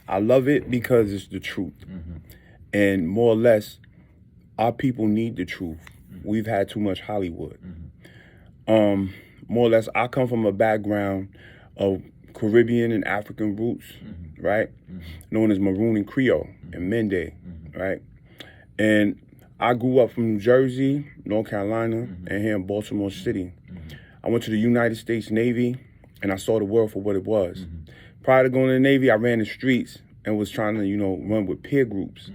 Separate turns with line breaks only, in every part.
I love it because it's the truth. And more or less, our people need the truth. We've had too much Hollywood. More or less, I come from a background of Caribbean and African roots, right? Known as Maroon and Creole and Mende, right? And I grew up from New Jersey, North Carolina, and here in Baltimore City. I went to the United States Navy, and I saw the world for what it was. Prior to going to the Navy, I ran the streets and was trying to, run with peer groups.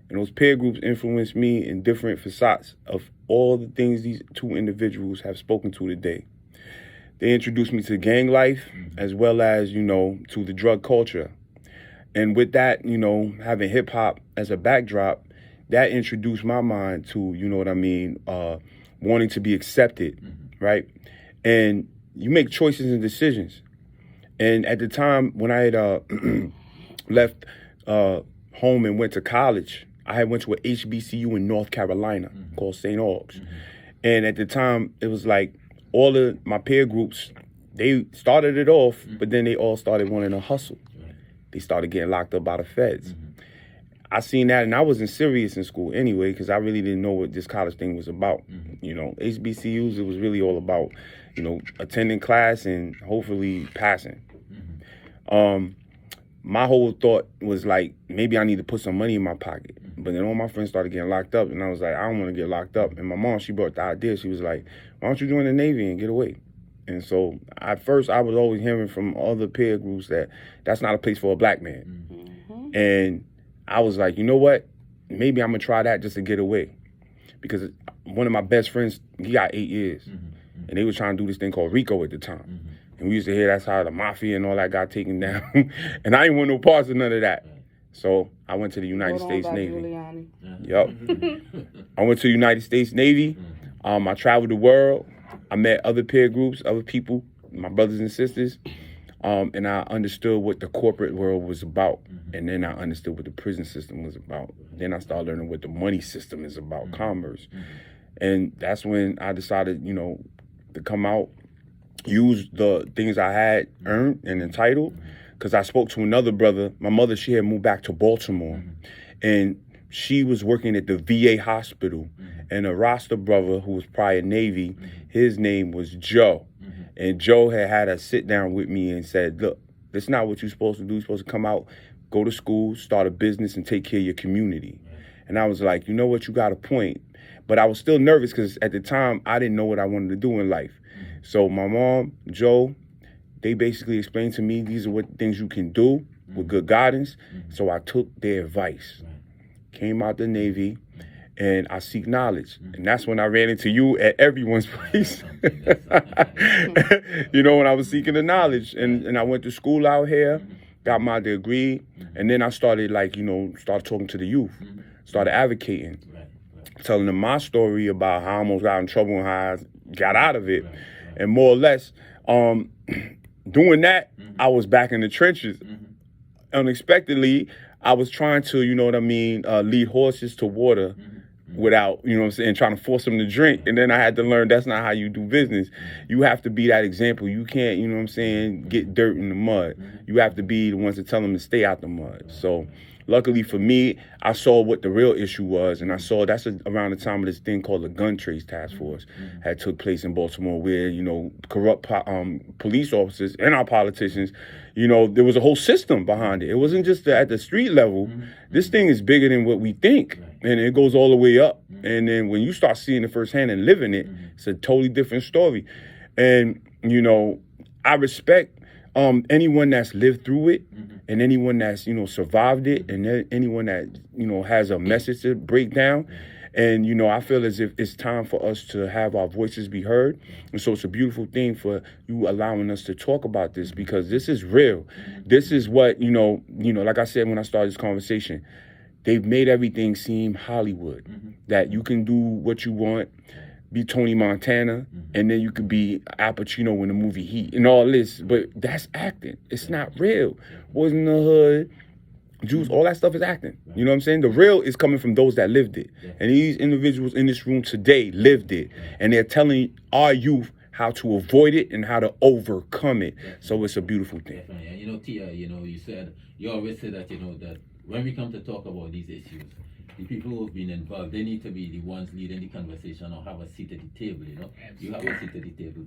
And those peer groups influenced me in different facets of all the things these two individuals have spoken to today. They introduced me to gang life as well as, to the drug culture. And with that, having hip hop as a backdrop, that introduced my mind to, wanting to be accepted, right? And you make choices and decisions. And at the time when I had left home and went to college, I had went to a HBCU in North Carolina called St. Aug's. And at the time, it was like all of my peer groups, they started it off, but then they all started wanting to hustle. They started getting locked up by the feds. I seen that, and I wasn't serious in school anyway, because I really didn't know what this college thing was about. HBCUs, it was really all about, attending class and hopefully passing. My whole thought was like, maybe I need to put some money in my pocket. But then all my friends started getting locked up, and I was like, I don't want to get locked up. And my mom, she brought the idea. She was like, why don't you join the Navy and get away? And so at first, I was always hearing from other peer groups that that's not a place for a black man. And I was like, you know what? Maybe I'm going to try that just to get away. Because one of my best friends, he got 8 years. And they was trying to do this thing called RICO at the time. And we used to hear that's how the mafia and all that got taken down. And I didn't want no parts of none of that. So I went to the United States Navy. Yep. I went to the United States Navy. I traveled the world. I met other peer groups, other people, my brothers and sisters. And I understood what the corporate world was about. And then I understood what the prison system was about. Then I started learning what the money system is about, commerce. And that's when I decided, to come out, use the things I had earned and entitled. Because I spoke to another brother. My mother, she had moved back to Baltimore. And she was working at the VA hospital. And a roster brother who was prior Navy, his name was Joe. And Joe had a sit down with me and said, look, that's not what you're supposed to do. You're supposed to come out, go to school, start a business, and take care of your community. And I was like, you know what, you got a point. But I was still nervous because at the time, I didn't know what I wanted to do in life. So my mom, Joe, they basically explained to me, these are what things you can do with good guidance. So I took their advice, came out the Navy, and I seek knowledge. And that's when I ran into you at everyone's place. When I was seeking the knowledge. And I went to school out here, got my degree, and then I started started talking to the youth, started advocating, telling them my story about how I almost got in trouble and how I got out of it. And more or less, doing that, I was back in the trenches. Unexpectedly, I was trying to, lead horses to water without, trying to force them to drink. And then I had to learn that's not how you do business. You have to be that example. You can't, get dirt in the mud. You have to be the ones to tell them to stay out the mud. So luckily for me, I saw what the real issue was, and I saw that's around the time of this thing called the Gun Trace Task Force had took place in Baltimore, where corrupt police officers and our politicians, there was a whole system behind it. It wasn't just at the street level. This thing is bigger than what we think, and it goes all the way up. And then when you start seeing it firsthand and living it, it's a totally different story. And I respect anyone that's lived through it, and anyone that's, survived it, and anyone that, has a message to break down. And, I feel as if it's time for us to have our voices be heard. And so it's a beautiful thing for you allowing us to talk about this, because this is real. This is what, like I said when I started this conversation, they've made everything seem Hollywood, that you can do what you want, be Tony Montana, and then you could be Al Pacino in the movie Heat and all this. But that's acting. It's not real. Boys in the Hood, Jews, all that stuff is acting. You know what I'm saying? The real is coming from those that lived it. And these individuals in this room today lived it. And they're telling our youth how to avoid it and how to overcome it.
Definitely.
So it's a beautiful thing.
Definitely. And you know, Tia, you know, you always say that, you know, that when we come to talk about these issues, the people who have been involved, they need to be the ones leading the conversation or have a seat at the table, you know. You have a seat at the table.